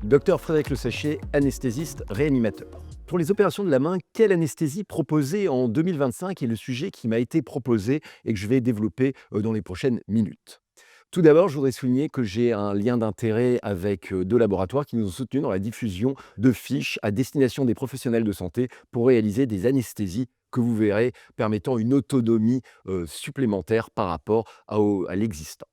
Docteur Frédéric Le Sachet, anesthésiste réanimateur. Pour les opérations de la main, quelle anesthésie proposer en 2025 est le sujet qui m'a été proposé et que je vais développer dans les prochaines minutes. Tout d'abord, je voudrais souligner que j'ai un lien d'intérêt avec deux laboratoires qui nous ont soutenus dans la diffusion de fiches à destination des professionnels de santé pour réaliser des anesthésies que vous verrez permettant une autonomie supplémentaire par rapport à l'existant.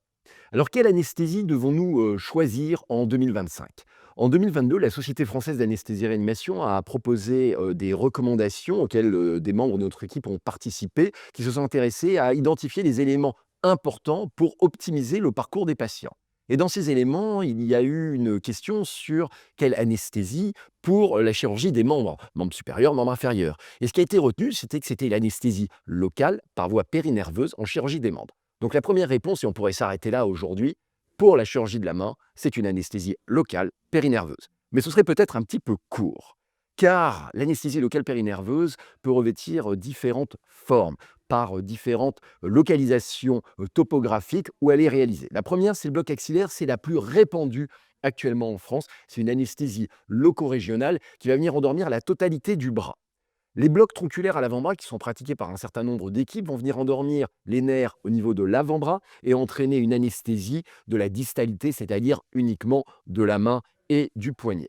Alors, quelle anesthésie devons-nous choisir en 2025? En 2022, la Société française d'anesthésie-réanimation a proposé des recommandations auxquelles des membres de notre équipe ont participé, qui se sont intéressés à identifier les éléments importants pour optimiser le parcours des patients. Et dans ces éléments, il y a eu une question sur quelle anesthésie pour la chirurgie des membres, membres supérieurs, membres inférieurs. Et ce qui a été retenu, c'était que c'était l'anesthésie locale par voie périnerveuse en chirurgie des membres. Donc la première réponse, et on pourrait s'arrêter là aujourd'hui, pour la chirurgie de la main, c'est une anesthésie locale périnerveuse. Mais ce serait peut-être un petit peu court, car l'anesthésie locale périnerveuse peut revêtir différentes formes, par différentes localisations topographiques où elle est réalisée. La première, c'est le bloc axillaire, c'est la plus répandue actuellement en France. C'est une anesthésie loco-régionale qui va venir endormir la totalité du bras. Les blocs tronculaires à l'avant-bras, qui sont pratiqués par un certain nombre d'équipes, vont venir endormir les nerfs au niveau de l'avant-bras et entraîner une anesthésie de la distalité, c'est-à-dire uniquement de la main et du poignet.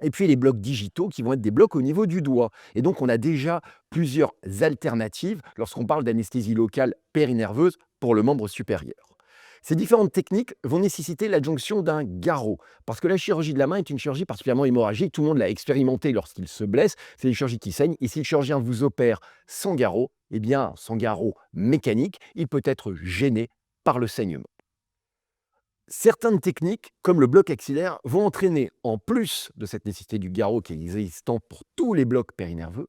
Et puis les blocs digitaux qui vont être des blocs au niveau du doigt. Et donc on a déjà plusieurs alternatives lorsqu'on parle d'anesthésie locale périnerveuse pour le membre supérieur. Ces différentes techniques vont nécessiter l'adjonction d'un garrot, parce que la chirurgie de la main est une chirurgie particulièrement hémorragique. Tout le monde l'a expérimenté lorsqu'il se blesse. C'est une chirurgie qui saigne. Et si le chirurgien vous opère sans garrot, eh bien, sans garrot mécanique, il peut être gêné par le saignement. Certaines techniques, comme le bloc axillaire, vont entraîner, en plus de cette nécessité du garrot qui est existant pour tous les blocs périnerveux,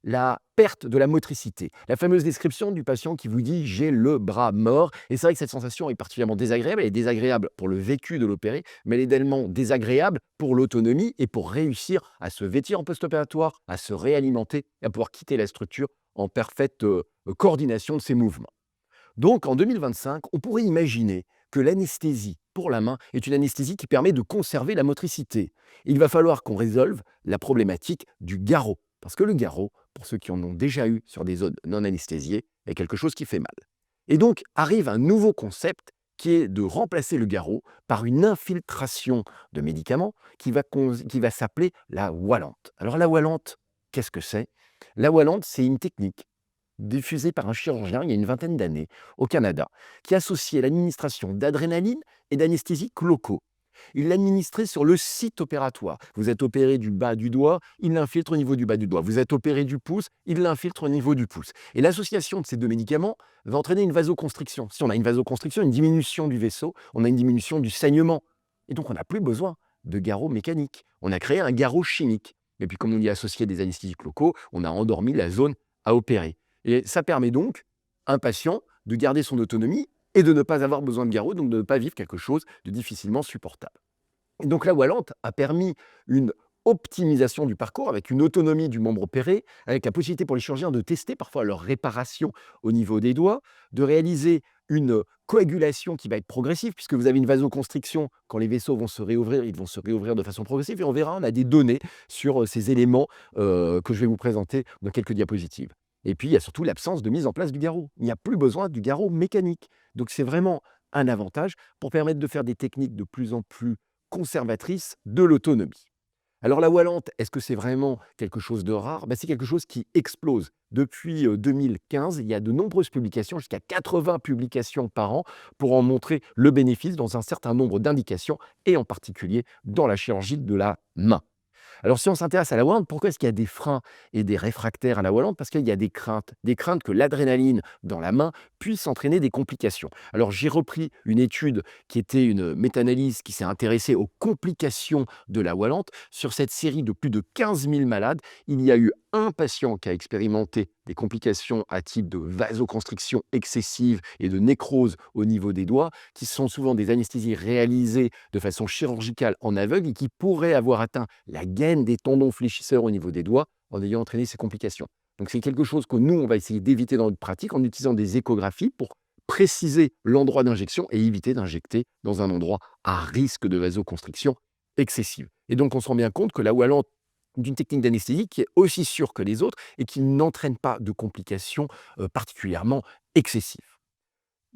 la perte de la motricité. La fameuse description du patient qui vous dit « j'ai le bras mort ». Et c'est vrai que cette sensation est particulièrement désagréable. Elle est désagréable pour le vécu de l'opéré, mais elle est également désagréable pour l'autonomie et pour réussir à se vêtir en post-opératoire, à se réalimenter et à pouvoir quitter la structure en parfaite coordination de ses mouvements. Donc en 2025, on pourrait imaginer que l'anesthésie pour la main est une anesthésie qui permet de conserver la motricité. Il va falloir qu'on résolve la problématique du garrot. Parce que le garrot, pour ceux qui en ont déjà eu sur des zones non anesthésiées, est quelque chose qui fait mal. Et donc arrive un nouveau concept qui est de remplacer le garrot par une infiltration de médicaments qui va s'appeler la Wallante. Alors la Wallante, qu'est-ce que c'est? La Wallante, c'est une technique diffusée par un chirurgien il y a une vingtaine d'années au Canada, qui associait l'administration d'adrénaline et d'anesthésiques locaux. Il l'administrait sur le site opératoire. Vous êtes opéré du bas du doigt, il l'infiltre au niveau du bas du doigt. Vous êtes opéré du pouce, il l'infiltre au niveau du pouce. Et l'association de ces deux médicaments va entraîner une vasoconstriction. Si on a une vasoconstriction, une diminution du vaisseau, on a une diminution du saignement. Et donc on n'a plus besoin de garrot mécanique. On a créé un garrot chimique. Et puis comme on y a associé des anesthésiques locaux, on a endormi la zone à opérer. Et ça permet donc à un patient de garder son autonomie et de ne pas avoir besoin de garrot, donc de ne pas vivre quelque chose de difficilement supportable. Et donc la Wallante a permis une optimisation du parcours avec une autonomie du membre opéré, avec la possibilité pour les chirurgiens de tester parfois leur réparation au niveau des doigts, de réaliser une coagulation qui va être progressive, puisque vous avez une vasoconstriction, quand les vaisseaux vont se réouvrir, ils vont se réouvrir de façon progressive, et on verra, on a des données sur ces éléments que je vais vous présenter dans quelques diapositives. Et puis, il y a surtout l'absence de mise en place du garrot. Il n'y a plus besoin du garrot mécanique. Donc, c'est vraiment un avantage pour permettre de faire des techniques de plus en plus conservatrices de l'autonomie. Alors la Wallante, est-ce que c'est vraiment quelque chose de rare? C'est quelque chose qui explose. Depuis 2015, il y a de nombreuses publications, jusqu'à 80 publications par an, pour en montrer le bénéfice dans un certain nombre d'indications, et en particulier dans la chirurgie de la main. Alors, si on s'intéresse à la Wallante, pourquoi est-ce qu'il y a des freins et des réfractaires à la Wallante? Parce qu'il y a des craintes que l'adrénaline dans la main puisse entraîner des complications. Alors, j'ai repris une étude qui était une méta-analyse qui s'est intéressée aux complications de la Wallante. Sur cette série de plus de 15 000 malades, il y a eu un patient qui a expérimenté des complications à type de vasoconstriction excessive et de nécrose au niveau des doigts, qui sont souvent des anesthésies réalisées de façon chirurgicale en aveugle et qui pourraient avoir atteint la gaine des tendons fléchisseurs au niveau des doigts en ayant entraîné ces complications. Donc c'est quelque chose que nous, on va essayer d'éviter dans notre pratique en utilisant des échographies pour préciser l'endroit d'injection et éviter d'injecter dans un endroit à risque de vasoconstriction excessive. Et donc, on se rend bien compte que la Wallante d'une technique d'anesthésie qui est aussi sûre que les autres et qui n'entraîne pas de complications particulièrement excessives.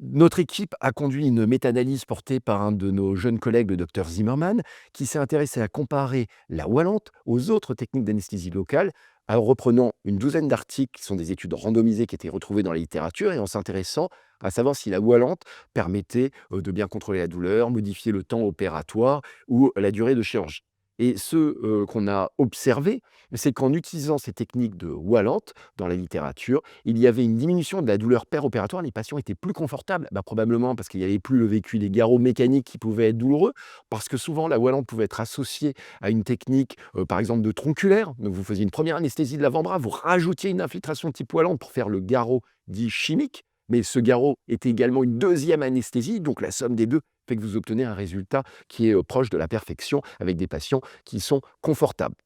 Notre équipe a conduit une méta-analyse portée par un de nos jeunes collègues, le docteur Zimmerman, qui s'est intéressé à comparer la Wallante aux autres techniques d'anesthésie locale, en reprenant une douzaine d'articles qui sont des études randomisées qui étaient retrouvées dans la littérature et en s'intéressant à savoir si la Wallante permettait de bien contrôler la douleur, modifier le temps opératoire ou la durée de chirurgie. Et ce qu'on a observé, c'est qu'en utilisant ces techniques de Wallante dans la littérature, il y avait une diminution de la douleur péropératoire. Les patients étaient plus confortables, probablement parce qu'il n'y avait plus le vécu des garrots mécaniques qui pouvaient être douloureux, parce que souvent la Wallante pouvait être associée à une technique, par exemple de tronculaire. Donc vous faisiez une première anesthésie de l'avant-bras, vous rajoutiez une infiltration type Wallante pour faire le garrot dit chimique, mais ce garrot était également une deuxième anesthésie, donc la somme des deux fait que vous obtenez un résultat qui est proche de la perfection avec des patients qui sont confortables.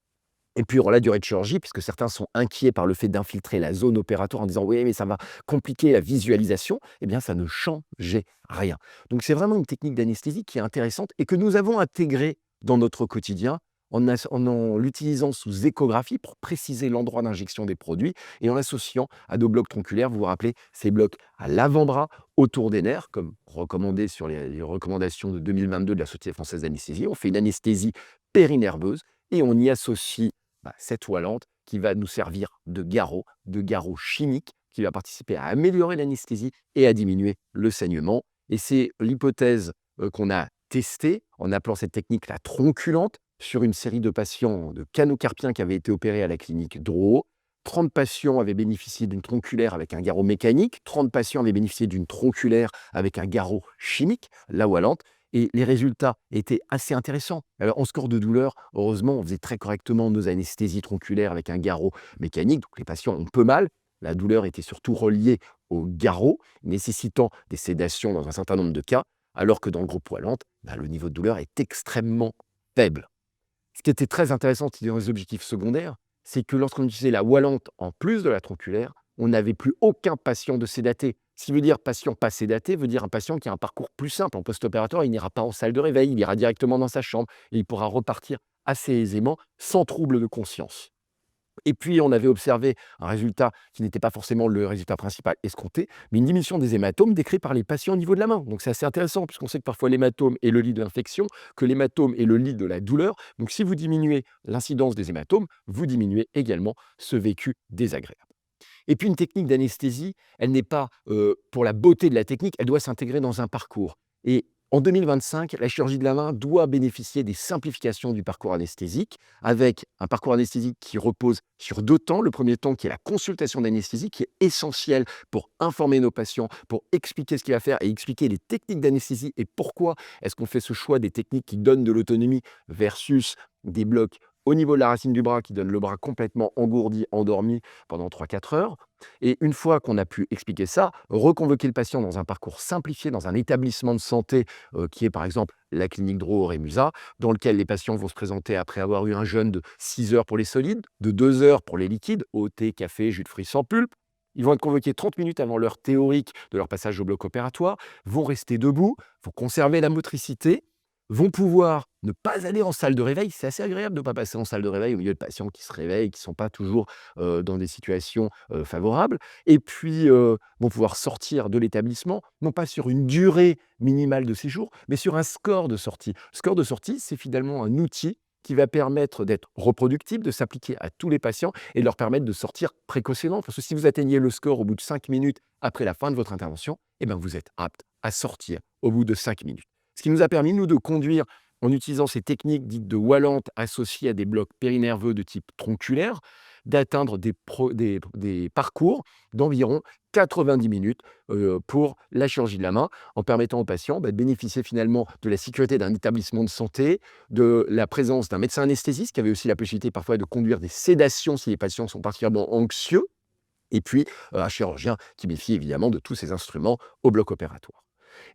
Et puis, la durée de chirurgie, puisque certains sont inquiets par le fait d'infiltrer la zone opératoire en disant oui, mais ça va compliquer la visualisation, eh bien, ça ne changeait rien. Donc, c'est vraiment une technique d'anesthésie qui est intéressante et que nous avons intégrée dans notre quotidien en l'utilisant sous échographie pour préciser l'endroit d'injection des produits et en l'associant à nos blocs tronculaires. Vous vous rappelez, ces blocs à l'avant-bras, autour des nerfs, comme recommandé sur les recommandations de 2022 de la Société française d'anesthésie. On fait une anesthésie périnerveuse et on y associe cette Wallante qui va nous servir de garrot chimique, qui va participer à améliorer l'anesthésie et à diminuer le saignement. Et c'est l'hypothèse qu'on a testée en appelant cette technique la tronculante sur une série de patients de canaux carpiens qui avaient été opérés à la clinique Drouot. 30 patients avaient bénéficié d'une tronculaire avec un garrot mécanique, 30 patients avaient bénéficié d'une tronculaire avec un garrot chimique, la Wallante, et les résultats étaient assez intéressants. Alors, en score de douleur, heureusement, on faisait très correctement nos anesthésies tronculaires avec un garrot mécanique, donc les patients ont peu mal. La douleur était surtout reliée au garrot, nécessitant des sédations dans un certain nombre de cas, alors que dans le groupe Wallante, le niveau de douleur est extrêmement faible. Ce qui était très intéressant dans les objectifs secondaires, c'est que lorsqu'on utilisait la Wallante en plus de la tronculaire, on n'avait plus aucun patient de sédaté. Ce qui veut dire patient pas sédaté, veut dire un patient qui a un parcours plus simple. En post-opératoire, il n'ira pas en salle de réveil, il ira directement dans sa chambre et il pourra repartir assez aisément, sans trouble de conscience. Et puis, on avait observé un résultat qui n'était pas forcément le résultat principal escompté, mais une diminution des hématomes décrits par les patients au niveau de la main. Donc, c'est assez intéressant, puisqu'on sait que parfois l'hématome est le lit de l'infection, que l'hématome est le lit de la douleur. Donc, si vous diminuez l'incidence des hématomes, vous diminuez également ce vécu désagréable. Et puis, une technique d'anesthésie, elle n'est pas pour la beauté de la technique, elle doit s'intégrer dans un parcours. Et en 2025, la chirurgie de la main doit bénéficier des simplifications du parcours anesthésique, avec un parcours anesthésique qui repose sur 2 temps. Le premier temps qui est la consultation d'anesthésie, qui est essentielle pour informer nos patients, pour expliquer ce qu'il va faire et expliquer les techniques d'anesthésie et pourquoi est-ce qu'on fait ce choix des techniques qui donnent de l'autonomie versus des blocs au niveau de la racine du bras qui donnent le bras complètement engourdi, endormi pendant 3-4 heures. Et une fois qu'on a pu expliquer ça, reconvoquer le patient dans un parcours simplifié, dans un établissement de santé qui est par exemple la clinique Drouot-Rémusat, dans lequel les patients vont se présenter après avoir eu un jeûne de 6 heures pour les solides, de 2 heures pour les liquides, eau, thé, café, jus de fruits sans pulpe. Ils vont être convoqués 30 minutes avant l'heure théorique de leur passage au bloc opératoire, vont rester debout, vont conserver la motricité, vont pouvoir ne pas aller en salle de réveil. C'est assez agréable de ne pas passer en salle de réveil au milieu de patients qui se réveillent, qui ne sont pas toujours dans des situations favorables. Et puis, vont pouvoir sortir de l'établissement, non pas sur une durée minimale de séjour, mais sur un score de sortie. Le score de sortie, c'est finalement un outil qui va permettre d'être reproductible, de s'appliquer à tous les patients et de leur permettre de sortir précocement. Parce que si vous atteignez le score au bout de 5 minutes après la fin de votre intervention, vous êtes apte à sortir au bout de 5 minutes. Ce qui nous a permis, nous, de conduire, en utilisant ces techniques dites de Wallante associées à des blocs périnerveux de type tronculaire, d'atteindre des parcours d'environ 90 minutes pour la chirurgie de la main, en permettant aux patients de bénéficier finalement de la sécurité d'un établissement de santé, de la présence d'un médecin anesthésiste qui avait aussi la possibilité parfois de conduire des sédations si les patients sont particulièrement anxieux, et puis un chirurgien qui bénéficie évidemment de tous ces instruments au bloc opératoire.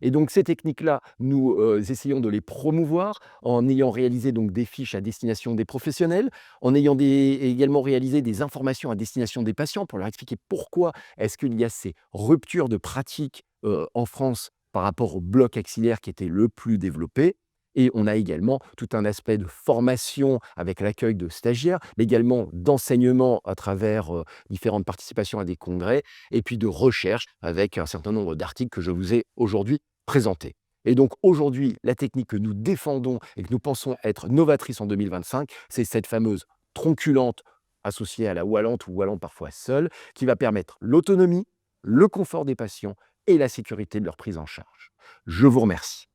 Et donc ces techniques-là, nous essayons de les promouvoir en ayant réalisé donc des fiches à destination des professionnels, en ayant également réalisé des informations à destination des patients pour leur expliquer pourquoi est-ce qu'il y a ces ruptures de pratique en France par rapport au bloc axillaire qui était le plus développé. Et on a également tout un aspect de formation avec l'accueil de stagiaires, mais également d'enseignement à travers différentes participations à des congrès, et puis de recherche avec un certain nombre d'articles que je vous ai aujourd'hui présentés. Et donc aujourd'hui, la technique que nous défendons et que nous pensons être novatrice en 2025, c'est cette fameuse tronculante associée à la wallante ou wallante parfois seule, qui va permettre l'autonomie, le confort des patients et la sécurité de leur prise en charge. Je vous remercie.